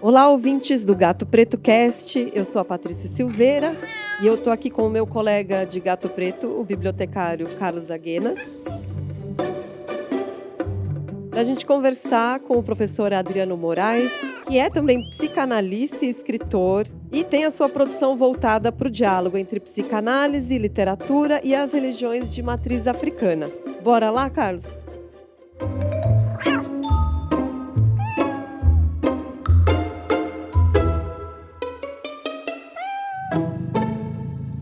Olá, ouvintes do Gato Preto Cast, eu sou a Patrícia Silveira e eu estou aqui com o meu colega de Gato Preto, o bibliotecário Carlos Aguena, para a gente conversar com o professor Adriano Moraes, que é também psicanalista e escritor e tem a sua produção voltada para o diálogo entre psicanálise, literatura e as religiões de matriz africana. Bora lá, Carlos?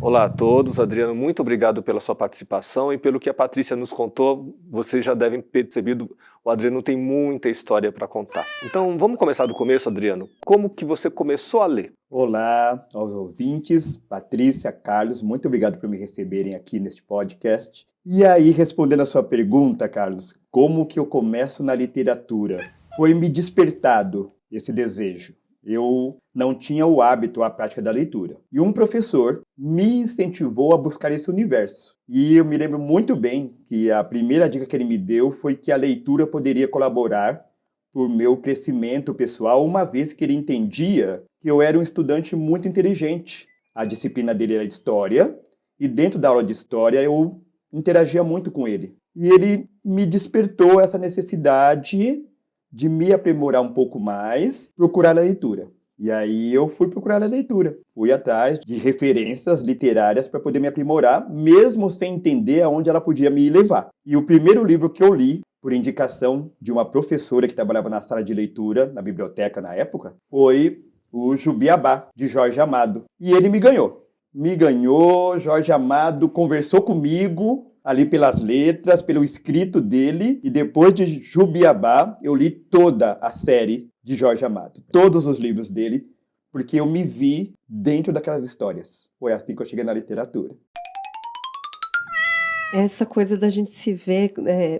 Olá a todos, Adriano, muito obrigado pela sua participação e pelo que a Patrícia nos contou, vocês já devem ter percebido, o Adriano tem muita história para contar. Então vamos começar do começo, Adriano. Como que você começou a ler? Olá aos ouvintes, Patrícia, Carlos, muito obrigado por me receberem aqui neste podcast. E aí, respondendo a sua pergunta, Carlos, como que eu começo na literatura? Foi me despertado esse desejo. Eu não tinha o hábito, a prática da leitura. E um professor me incentivou a buscar esse universo. E eu me lembro muito bem que a primeira dica que ele me deu foi que a leitura poderia colaborar para o meu crescimento pessoal, uma vez que ele entendia que eu era um estudante muito inteligente. A disciplina dele era história, e dentro da aula de história eu interagia muito com ele. E ele me despertou essa necessidade de me aprimorar um pouco mais, procurar a leitura. E aí eu fui procurar a leitura. Fui atrás de referências literárias para poder me aprimorar, mesmo sem entender aonde ela podia me levar. E o primeiro livro que eu li, por indicação de uma professora que trabalhava na sala de leitura, na biblioteca na época, foi o Jubiabá, de Jorge Amado. E ele me ganhou. Jorge Amado conversou comigo ali pelas letras, pelo escrito dele, e depois de Jubiabá, eu li toda a série de Jorge Amado, todos os livros dele, porque eu me vi dentro daquelas histórias. Foi assim que eu cheguei na literatura. Essa coisa da gente se ver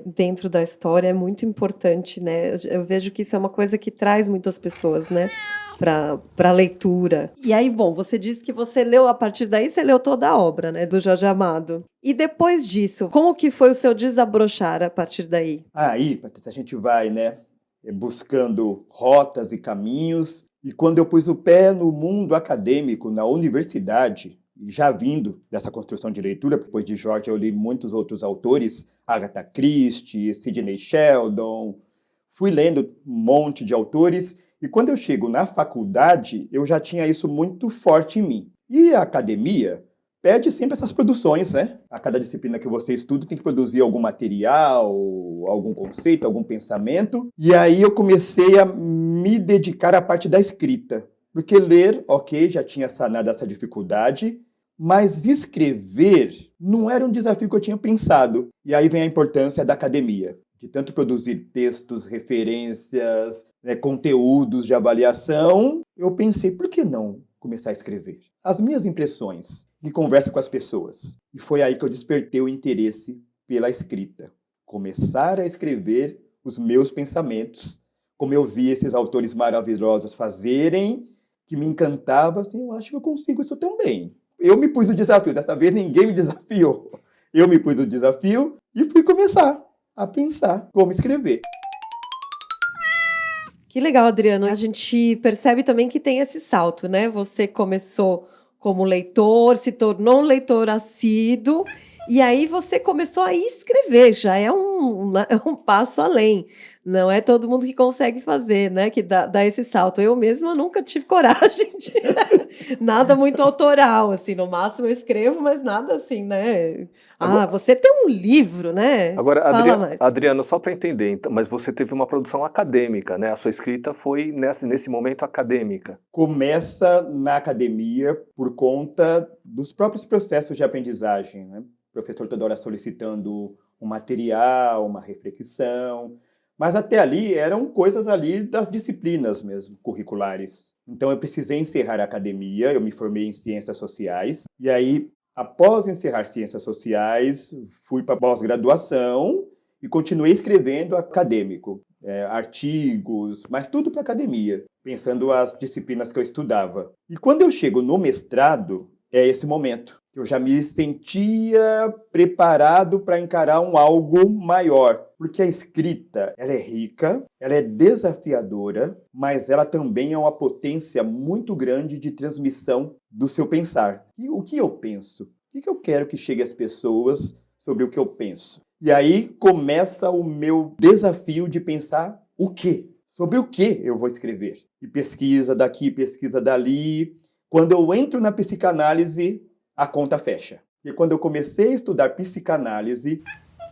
dentro da história é muito importante, né? Eu vejo que isso é uma coisa que traz muitas pessoas, né? Para a leitura. E aí, bom, você disse que você leu, a partir daí você leu toda a obra, né, do Jorge Amado. E depois disso, como que foi o seu desabrochar a partir daí? Aí, Patrícia, a gente vai, né, buscando rotas e caminhos. E quando eu pus o pé no mundo acadêmico, na universidade, já vindo dessa construção de leitura, depois de Jorge eu li muitos outros autores, Agatha Christie, Sidney Sheldon, fui lendo um monte de autores. E quando eu chego na faculdade, eu já tinha isso muito forte em mim. E a academia pede sempre essas produções, né? A cada disciplina que você estuda tem que produzir algum material, algum conceito, algum pensamento. E aí eu comecei a me dedicar à parte da escrita. Porque ler, ok, já tinha sanado essa dificuldade, mas escrever não era um desafio que eu tinha pensado. E aí vem a importância da academia, de tanto produzir textos, referências, conteúdos de avaliação. Eu pensei, por que não começar a escrever? As minhas impressões e conversa com as pessoas. E foi aí que eu despertei o interesse pela escrita. Começar a escrever os meus pensamentos, como eu vi esses autores maravilhosos fazerem, que me encantava, assim, eu acho que eu consigo isso também. Eu me pus o desafio, dessa vez ninguém me desafiou. Eu me pus o desafio e fui começar a pensar como escrever. Que legal, Adriano. A gente percebe também que tem esse salto, né? Você começou como leitor, se tornou um leitor assíduo, e aí você começou a escrever, já é um passo além. Não é todo mundo que consegue fazer, né? Que dá esse salto. Eu mesma nunca tive coragem de nada muito autoral, assim, no máximo eu escrevo, mas nada assim, né? Agora, Você tem um livro, né? Agora, Fala mais. Adriano, só para entender, então, mas você teve uma produção acadêmica, né? A sua escrita foi nesse momento acadêmica. Começa na academia por conta dos próprios processos de aprendizagem, né? O professor toda hora solicitando um material, uma reflexão, mas até ali eram coisas ali das disciplinas mesmo, curriculares. Então eu precisei encerrar a academia, eu me formei em Ciências Sociais, e aí, após encerrar Ciências Sociais, fui para a pós-graduação e continuei escrevendo acadêmico, artigos, mas tudo para academia, pensando as disciplinas que eu estudava. E quando eu chego no mestrado, é esse momento. que eu já me sentia preparado para encarar algo maior. Porque a escrita, ela é rica, ela é desafiadora, mas ela também é uma potência muito grande de transmissão do seu pensar. E o que eu penso? O que eu quero que chegue às pessoas sobre o que eu penso? E aí começa o meu desafio de pensar o quê? Sobre o que eu vou escrever? E pesquisa daqui, pesquisa dali. Quando eu entro na psicanálise, a conta fecha. E quando eu comecei a estudar psicanálise,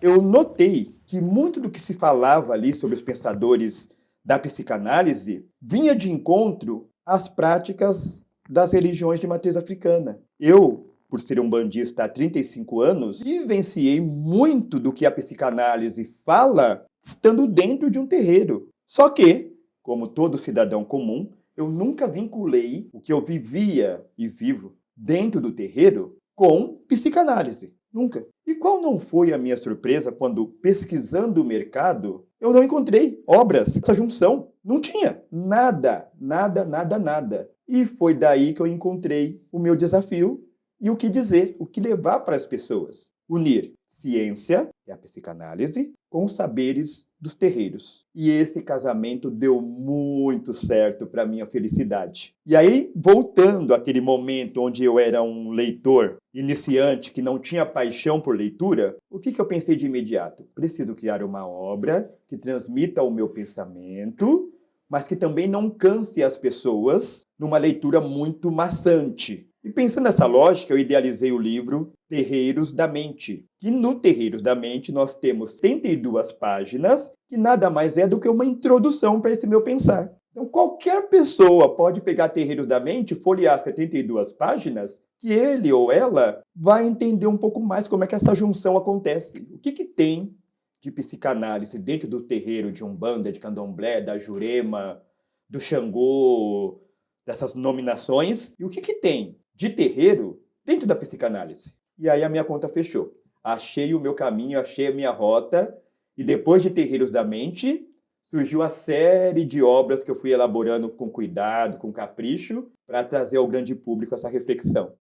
eu notei que muito do que se falava ali sobre os pensadores da psicanálise vinha de encontro às práticas das religiões de matriz africana. Eu, por ser um bandista há 35 anos, vivenciei muito do que a psicanálise fala estando dentro de um terreiro. Só que, como todo cidadão comum, eu nunca vinculei o que eu vivia e vivo dentro do terreiro com psicanálise. Nunca. E qual não foi a minha surpresa quando, pesquisando o mercado, eu não encontrei obras dessa junção. Não tinha nada, nada, nada, nada. E foi daí que eu encontrei o meu desafio e o que dizer, o que levar para as pessoas. Unir ciência, que é a psicanálise, com os saberes dos terreiros. E esse casamento deu muito certo para minha felicidade. E aí, voltando àquele momento onde eu era um leitor iniciante que não tinha paixão por leitura, o que eu pensei de imediato? Preciso criar uma obra que transmita o meu pensamento, mas que também não canse as pessoas numa leitura muito maçante. E pensando nessa lógica, eu idealizei o livro Terreiros da Mente. Que no Terreiros da Mente nós temos 72 páginas, que nada mais é do que uma introdução para esse meu pensar. Então qualquer pessoa pode pegar Terreiros da Mente, folhear 72 páginas, que ele ou ela vai entender um pouco mais como é que essa junção acontece. O que tem de psicanálise dentro do terreiro de Umbanda, de Candomblé, da Jurema, do Xangô, dessas nominações, e o que tem de terreiro dentro da psicanálise. E aí a minha conta fechou. Achei o meu caminho, achei a minha rota, e depois de Terreiros da Mente, surgiu a série de obras que eu fui elaborando com cuidado, com capricho, para trazer ao grande público essa reflexão.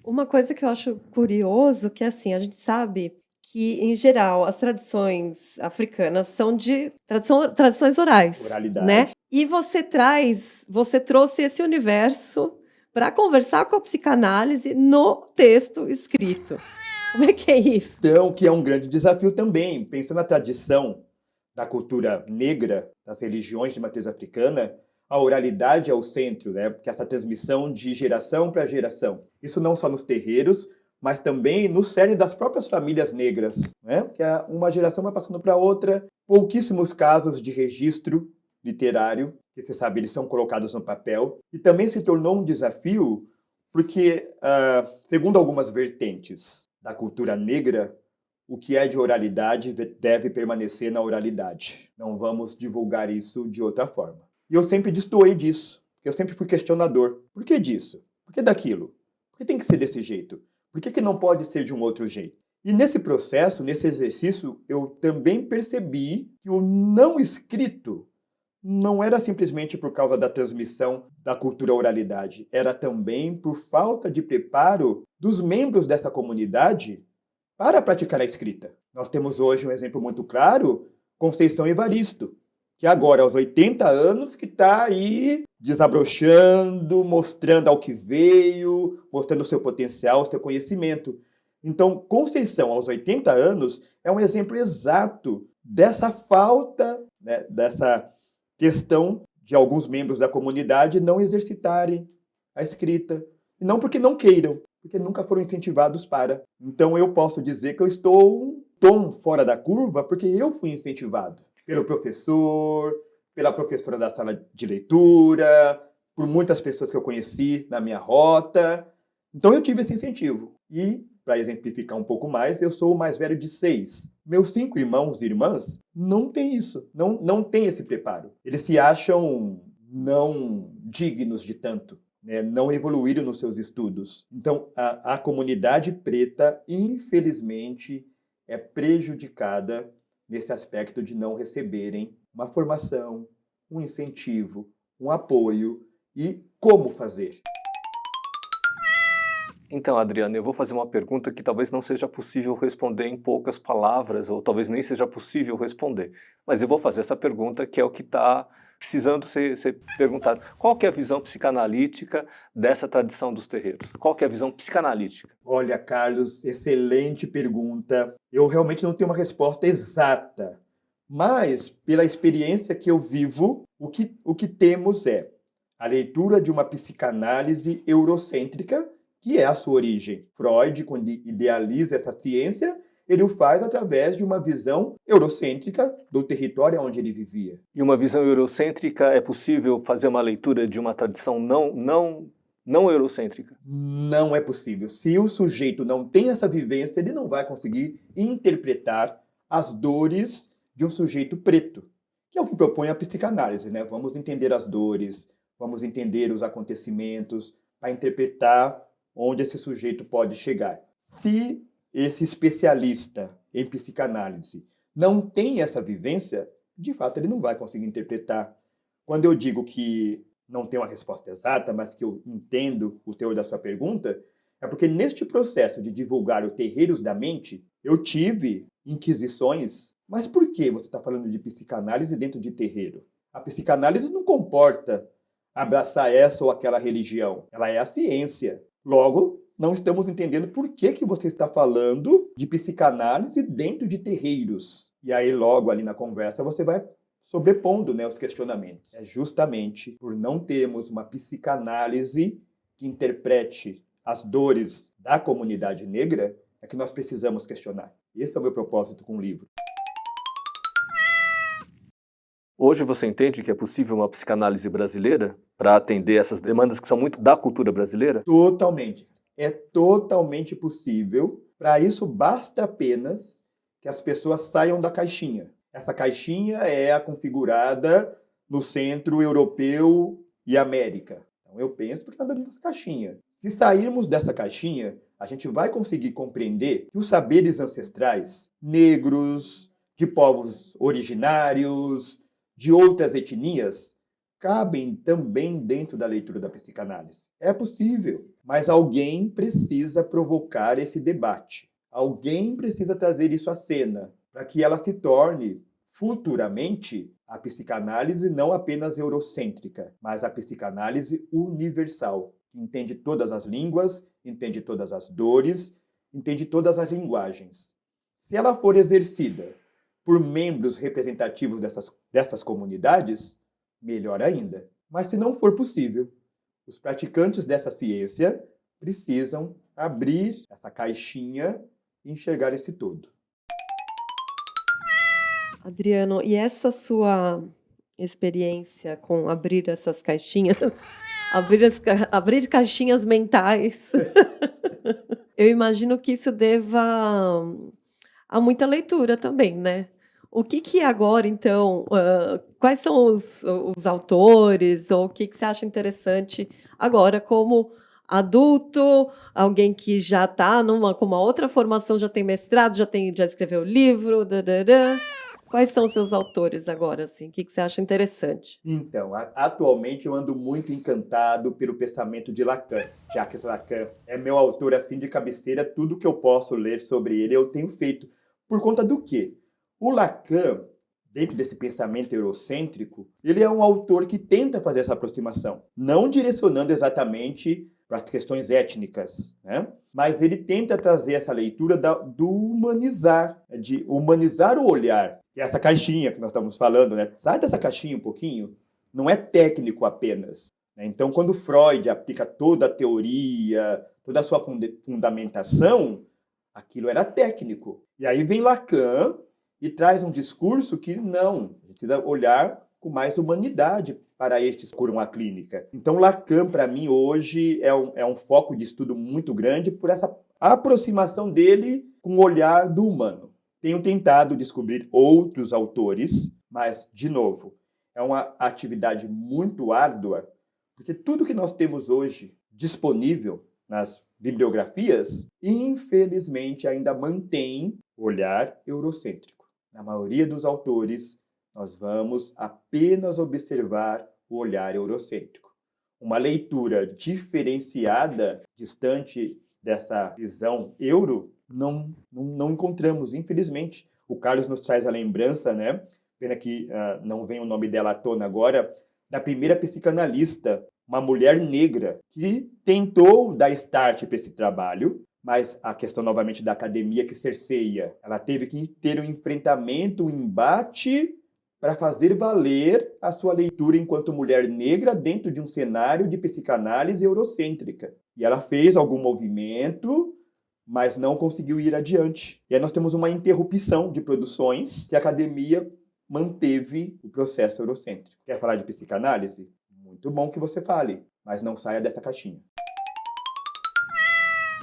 Uma coisa que eu acho curioso, que assim, a gente sabe que, em geral, as tradições africanas são de tradições orais, né? Oralidade. E você trouxe esse universo para conversar com a psicanálise no texto escrito. Como é que é isso? Então, que é um grande desafio também. Pensando na tradição da cultura negra, das religiões de matriz africana, a oralidade é o centro, né? Porque essa transmissão de geração para geração. Isso não só nos terreiros, mas também no cerne das próprias famílias negras, né? Que uma geração vai passando para outra. Pouquíssimos casos de registro literário, que você sabe, eles são colocados no papel. E também se tornou um desafio porque, segundo algumas vertentes da cultura negra, o que é de oralidade deve permanecer na oralidade. Não vamos divulgar isso de outra forma. E eu sempre destoei disso, porque eu sempre fui questionador. Por que disso? Por que daquilo? Por que tem que ser desse jeito? Por que não pode ser de um outro jeito? E nesse processo, nesse exercício, eu também percebi que o não escrito não era simplesmente por causa da transmissão da cultura oralidade, era também por falta de preparo dos membros dessa comunidade para praticar a escrita. Nós temos hoje um exemplo muito claro, Conceição Evaristo, que agora, aos 80 anos, que está aí desabrochando, mostrando ao que veio, mostrando o seu potencial, o seu conhecimento. Então, Conceição, aos 80 anos, é um exemplo exato dessa falta, né, dessa questão de alguns membros da comunidade não exercitarem a escrita. E não porque não queiram, porque nunca foram incentivados para. Então eu posso dizer que eu estou um tom fora da curva porque eu fui incentivado pelo professor, pela professora da sala de leitura, por muitas pessoas que eu conheci na minha rota. Então eu tive esse incentivo. E, para exemplificar um pouco mais, eu sou o mais velho de 6. Meus 5 irmãos e irmãs não têm isso, não têm esse preparo. Eles se acham não dignos de tanto, né? Não evoluíram nos seus estudos. Então, a comunidade preta, infelizmente, é prejudicada nesse aspecto de não receberem uma formação, um incentivo, um apoio e como fazer. Então, Adriano, eu vou fazer uma pergunta que talvez não seja possível responder em poucas palavras, ou talvez nem seja possível responder. Mas eu vou fazer essa pergunta que é o que está precisando ser perguntado. Qual que é a visão psicanalítica dessa tradição dos terreiros? Qual que é a visão psicanalítica? Olha, Carlos, excelente pergunta. Eu realmente não tenho uma resposta exata, mas pela experiência que eu vivo, o que temos é a leitura de uma psicanálise eurocêntrica, que é a sua origem. Freud, quando idealiza essa ciência, ele o faz através de uma visão eurocêntrica do território onde ele vivia. E uma visão eurocêntrica, é possível fazer uma leitura de uma tradição não eurocêntrica? Não é possível. Se o sujeito não tem essa vivência, ele não vai conseguir interpretar as dores de um sujeito preto, que é o que propõe a psicanálise, né? Vamos entender as dores, vamos entender os acontecimentos, para interpretar onde esse sujeito pode chegar. Se esse especialista em psicanálise não tem essa vivência, de fato ele não vai conseguir interpretar. Quando eu digo que não tenho uma resposta exata, mas que eu entendo o teor da sua pergunta, é porque neste processo de divulgar o Terreiros da Mente, eu tive inquisições. Mas por que você está falando de psicanálise dentro de terreiro? A psicanálise não comporta abraçar essa ou aquela religião. Ela é a ciência. Logo, não estamos entendendo por que você está falando de psicanálise dentro de terreiros. E aí, logo ali na conversa, você vai sobrepondo, né, os questionamentos. É justamente por não termos uma psicanálise que interprete as dores da comunidade negra é que nós precisamos questionar. Esse é o meu propósito com o livro. Hoje você entende que é possível uma psicanálise brasileira para atender essas demandas que são muito da cultura brasileira? Totalmente. É totalmente possível. Para isso, basta apenas que as pessoas saiam da caixinha. Essa caixinha é a configurada no Centro Europeu e América. Então, eu penso porque está dentro dessa caixinha. Se sairmos dessa caixinha, a gente vai conseguir compreender que os saberes ancestrais, negros, de povos originários, de outras etnias, cabem também dentro da leitura da psicanálise. É possível, mas alguém precisa provocar esse debate. Alguém precisa trazer isso à cena, para que ela se torne, futuramente, a psicanálise não apenas eurocêntrica, mas a psicanálise universal, que entende todas as línguas, entende todas as dores, entende todas as linguagens. Se ela for exercida por membros representativos dessas comunidades, melhor ainda. Mas se não for possível, os praticantes dessa ciência precisam abrir essa caixinha e enxergar esse todo. Adriano, e essa sua experiência com abrir essas caixinhas, abrir caixinhas mentais, eu imagino que isso deva a muita leitura também, né? O que agora, então, quais são os autores, ou o que você acha interessante agora, como adulto, alguém que já está com uma outra formação, já tem mestrado, já escreveu livro, dadadã. Quais são os seus autores agora, assim? O que você acha interessante? Então, atualmente eu ando muito encantado pelo pensamento de Lacan. Jacques Lacan é meu autor assim de cabeceira, tudo que eu posso ler sobre ele eu tenho feito. Por conta do quê? O Lacan, dentro desse pensamento eurocêntrico, ele é um autor que tenta fazer essa aproximação, não direcionando exatamente para as questões étnicas, né? Mas ele tenta trazer essa leitura do humanizar, de humanizar o olhar, que é essa caixinha que nós estamos falando, né? Sai dessa caixinha um pouquinho, não é técnico apenas, né? Então, quando Freud aplica toda a teoria, toda a sua fundamentação, aquilo era técnico. E aí vem Lacan e traz um discurso que não, a gente precisa olhar com mais humanidade para estes por uma clínica. Então, Lacan, para mim, hoje é um foco de estudo muito grande por essa aproximação dele com o olhar do humano. Tenho tentado descobrir outros autores, mas, de novo, é uma atividade muito árdua, porque tudo que nós temos hoje disponível nas bibliografias, infelizmente, ainda mantém o olhar eurocêntrico. Na maioria dos autores, nós vamos apenas observar o olhar eurocêntrico. Uma leitura diferenciada, distante dessa visão euro, não encontramos, infelizmente. O Carlos nos traz a lembrança, né? Pena que não vem o nome dela à tona agora, da primeira psicanalista, uma mulher negra, que tentou dar start para esse trabalho, mas a questão novamente da academia que cerceia. Ela teve que ter um enfrentamento, um embate para fazer valer a sua leitura enquanto mulher negra dentro de um cenário de psicanálise eurocêntrica. E ela fez algum movimento, mas não conseguiu ir adiante. E aí nós temos uma interrupção de produções que a academia manteve o processo eurocêntrico. Quer falar de psicanálise? Muito bom que você fale, mas não saia dessa caixinha.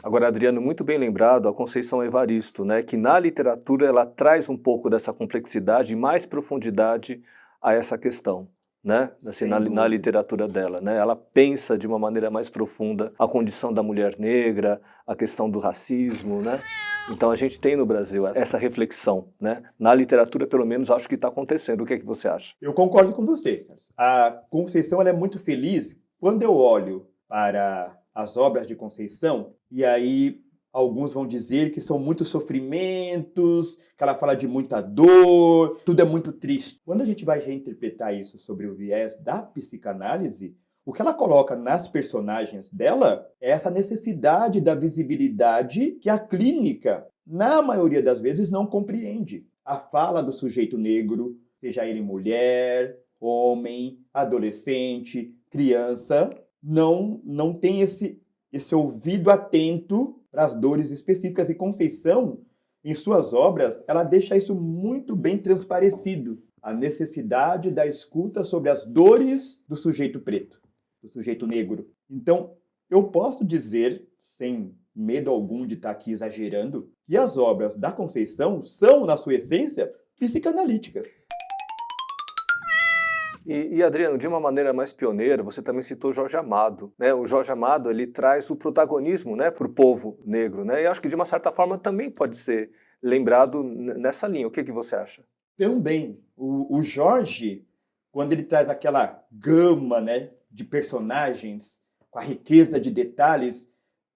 Agora, Adriano, muito bem lembrado, a Conceição Evaristo, né, que na literatura ela traz um pouco dessa complexidade e mais profundidade a essa questão, né, assim, na literatura dela. Né, ela pensa de uma maneira mais profunda a condição da mulher negra, a questão do racismo, né? Então a gente tem no Brasil essa reflexão, né? Na literatura, pelo menos, acho que está acontecendo. O que é que você acha? Eu concordo com você, Carlos. A Conceição ela é muito feliz quando eu olho para as obras de Conceição, e aí alguns vão dizer que são muitos sofrimentos, que ela fala de muita dor, tudo é muito triste. Quando a gente vai reinterpretar isso sobre o viés da psicanálise, o que ela coloca nas personagens dela é essa necessidade da visibilidade que a clínica, na maioria das vezes, não compreende. A fala do sujeito negro, seja ele mulher, homem, adolescente, criança, não tem esse ouvido atento para as dores específicas. E Conceição, em suas obras, ela deixa isso muito bem transparecido. A necessidade da escuta sobre as dores do sujeito preto, do sujeito negro. Então, eu posso dizer, sem medo algum de estar aqui exagerando, que as obras da Conceição são, na sua essência, psicanalíticas. E Adriano, de uma maneira mais pioneira, você também citou Jorge Amado, né? O Jorge Amado, ele traz o protagonismo, né, para o povo negro, né? E acho que de uma certa forma também pode ser lembrado nessa linha. O que você acha? Também. O Jorge, quando ele traz aquela gama, né, de personagens, com a riqueza de detalhes,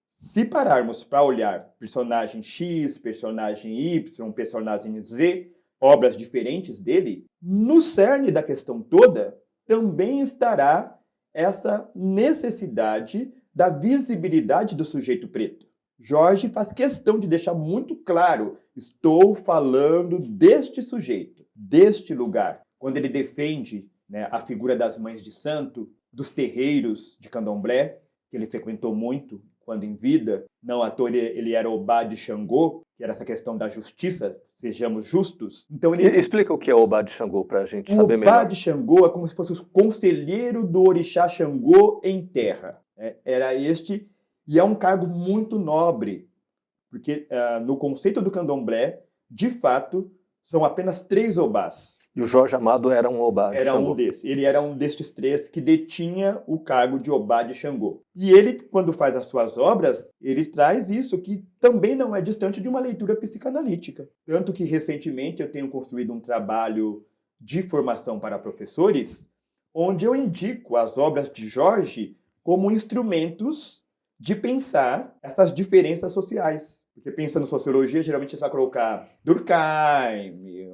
se pararmos para olhar personagem X, personagem Y, personagem Z, obras diferentes dele, no cerne da questão toda também estará essa necessidade da visibilidade do sujeito preto. Jorge faz questão de deixar muito claro, estou falando deste sujeito, deste lugar. Quando ele defende, né, a figura das mães de santo, dos terreiros de candomblé, que ele frequentou muito quando em vida, não à toa ele era Obá de Xangô, que era essa questão da justiça, sejamos justos. Então ele explica o que é Obá de Xangô para a gente saber melhor. O Obá de Xangô é como se fosse o conselheiro do orixá Xangô em terra. Era este, e é um cargo muito nobre, porque no conceito do candomblé, de fato, são apenas 3 obás. E o Jorge Amado era um Obá de Xangô. Ele era um destes 3 que detinha o cargo de Obá de Xangô. E ele, quando faz as suas obras, ele traz isso, que também não é distante de uma leitura psicanalítica. Tanto que, recentemente, eu tenho construído um trabalho de formação para professores, onde eu indico as obras de Jorge como instrumentos de pensar essas diferenças sociais. Porque pensando em sociologia, geralmente você vai colocar Durkheim,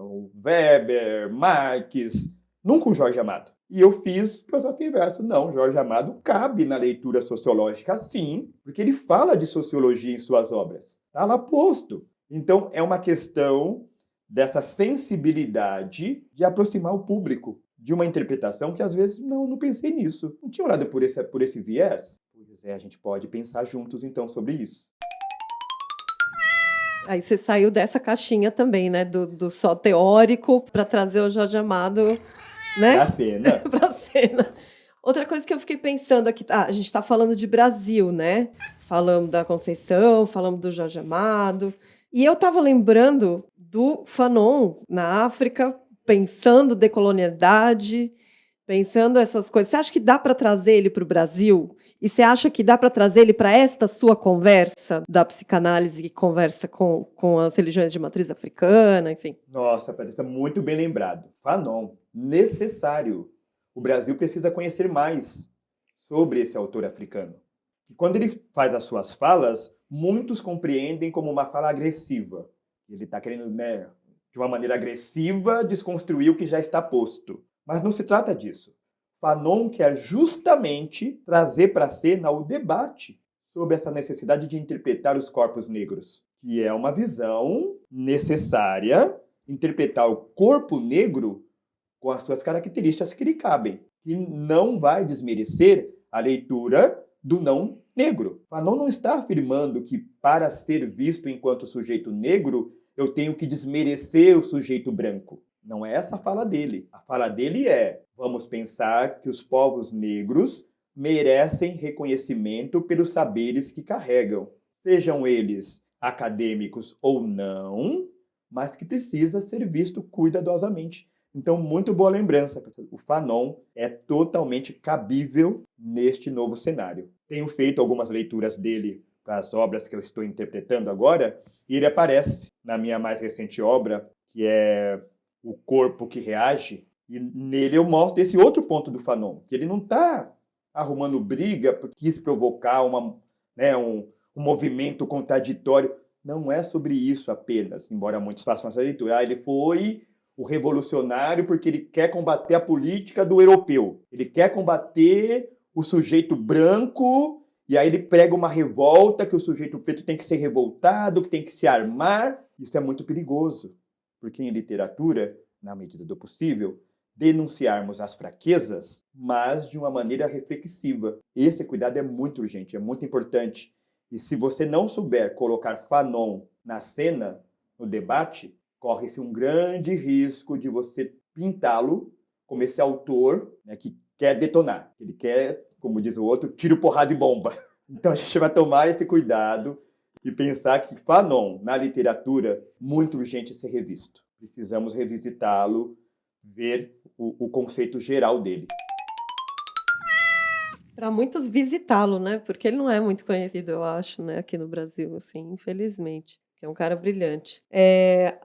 Weber, Marx, nunca o Jorge Amado. E eu fiz o processo inverso. Não, Jorge Amado cabe na leitura sociológica, sim, porque ele fala de sociologia em suas obras. Está lá posto. Então, é uma questão dessa sensibilidade de aproximar o público de uma interpretação que, às vezes, não pensei nisso. Não tinha olhado por esse viés? Pois é, a gente pode pensar juntos, então, sobre isso. Aí você saiu dessa caixinha também, né? Do só teórico para trazer o Jorge Amado, né? Pra cena. Pra cena. Outra coisa que eu fiquei pensando aqui, a gente está falando de Brasil, né? Falamos da Conceição, falamos do Jorge Amado. E eu estava lembrando do Fanon na África, pensando decolonialidade, pensando essas coisas. Você acha que dá para trazer ele para o Brasil? E você acha que dá para trazer ele para esta sua conversa da psicanálise que conversa com as religiões de matriz africana, enfim? Nossa, Patrícia, muito bem lembrado. Fanon, necessário. O Brasil precisa conhecer mais sobre esse autor africano. E quando ele faz as suas falas, muitos compreendem como uma fala agressiva. Ele está querendo, né, de uma maneira agressiva, desconstruir o que já está posto. Mas não se trata disso. Fanon quer justamente trazer para a cena o debate sobre essa necessidade de interpretar os corpos negros, que é uma visão necessária, interpretar o corpo negro com as suas características que lhe cabem, que não vai desmerecer a leitura do não negro. Fanon não está afirmando que, para ser visto enquanto sujeito negro, eu tenho que desmerecer o sujeito branco. Não é essa a fala dele. A fala dele é: vamos pensar que os povos negros merecem reconhecimento pelos saberes que carregam, sejam eles acadêmicos ou não, mas que precisa ser visto cuidadosamente. Então, muito boa lembrança. O Fanon é totalmente cabível neste novo cenário. Tenho feito algumas leituras dele para as obras que eu estou interpretando agora, e ele aparece na minha mais recente obra, que é O Corpo que Reage, e nele eu mostro esse outro ponto do Fanon, que ele não está arrumando briga porque quis provocar um movimento contraditório. Não é sobre isso apenas, embora muitos façam essa leitura. Ele foi o revolucionário porque ele quer combater a política do europeu. Ele quer combater o sujeito branco, e aí ele prega uma revolta, que o sujeito preto tem que ser revoltado, que tem que se armar. Isso é muito perigoso, porque em literatura, na medida do possível, denunciarmos as fraquezas, mas de uma maneira reflexiva. Esse cuidado é muito urgente, é muito importante. E se você não souber colocar Fanon na cena, no debate, corre-se um grande risco de você pintá-lo como esse autor, né, que quer detonar. Ele quer, como diz o outro, tiro, porrada e bomba. Então a gente vai tomar esse cuidado e pensar que Fanon, na literatura, muito urgente ser revisto. Precisamos revisitá-lo, ver o conceito geral dele. Para muitos visitá-lo, né? Porque ele não é muito conhecido, eu acho, né? Aqui no Brasil, assim, infelizmente. É um cara brilhante.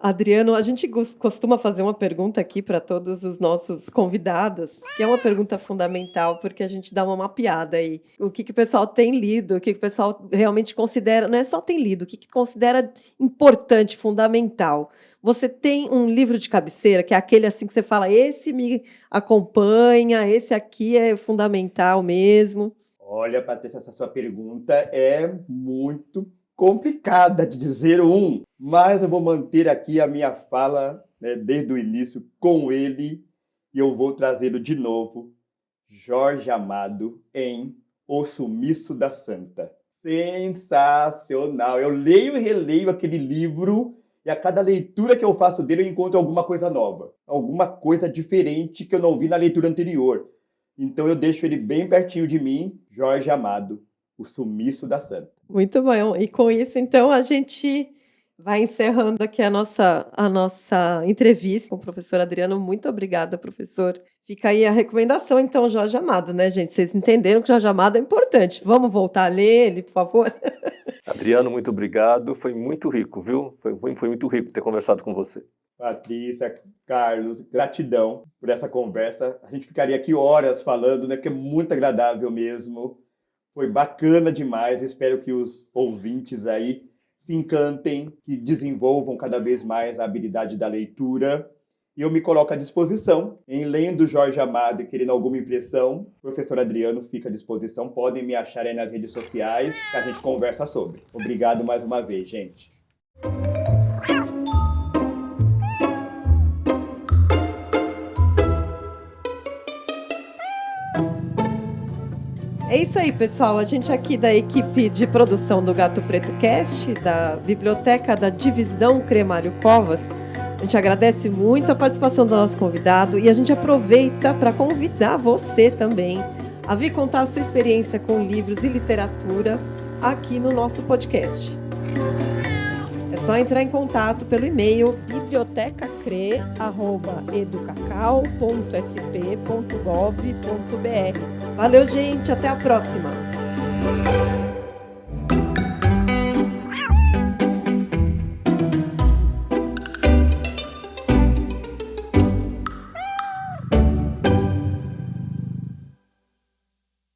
Adriano, a gente costuma fazer uma pergunta aqui para todos os nossos convidados, que é uma pergunta fundamental, porque a gente dá uma mapeada aí. O que o pessoal tem lido, o que o pessoal realmente considera, não é só tem lido, o que considera importante, fundamental. Você tem um livro de cabeceira, que é aquele assim que você fala, esse me acompanha, esse aqui é fundamental mesmo? Olha, Patrícia, essa sua pergunta é muito complicada de dizer mas eu vou manter aqui a minha fala, né, desde o início com ele, e eu vou trazê-lo de novo. Jorge Amado em O Sumiço da Santa. Sensacional! Eu leio e releio aquele livro, e a cada leitura que eu faço dele eu encontro alguma coisa nova, alguma coisa diferente que eu não vi na leitura anterior. Então eu deixo ele bem pertinho de mim, Jorge Amado, O Sumiço da Santa. Muito bom. E com isso, então, a gente vai encerrando aqui a nossa entrevista com o professor Adriano. Muito obrigada, professor. Fica aí a recomendação, então, Jorge Amado, né, gente? Vocês entenderam que Jorge Amado é importante. Vamos voltar a ler ele, por favor? Adriano, muito obrigado. Foi muito rico, viu? Foi muito rico ter conversado com você. Patrícia, Carlos, gratidão por essa conversa. A gente ficaria aqui horas falando, né, que é muito agradável mesmo. Foi bacana demais. Espero que os ouvintes aí se encantem, que desenvolvam cada vez mais a habilidade da leitura. E eu me coloco à disposição. Em lendo Jorge Amado e querendo alguma impressão, o professor Adriano fica à disposição. Podem me achar aí nas redes sociais, que a gente conversa sobre. Obrigado mais uma vez, gente. É isso aí, pessoal. A gente aqui da equipe de produção do Gato Preto Cast, da Biblioteca da Divisão Cremário Covas, a gente agradece muito a participação do nosso convidado e a gente aproveita para convidar você também a vir contar a sua experiência com livros e literatura aqui no nosso podcast. É só entrar em contato pelo e-mail bibliotecacre@educacau.sp.gov.br. Valeu, gente. Até a próxima.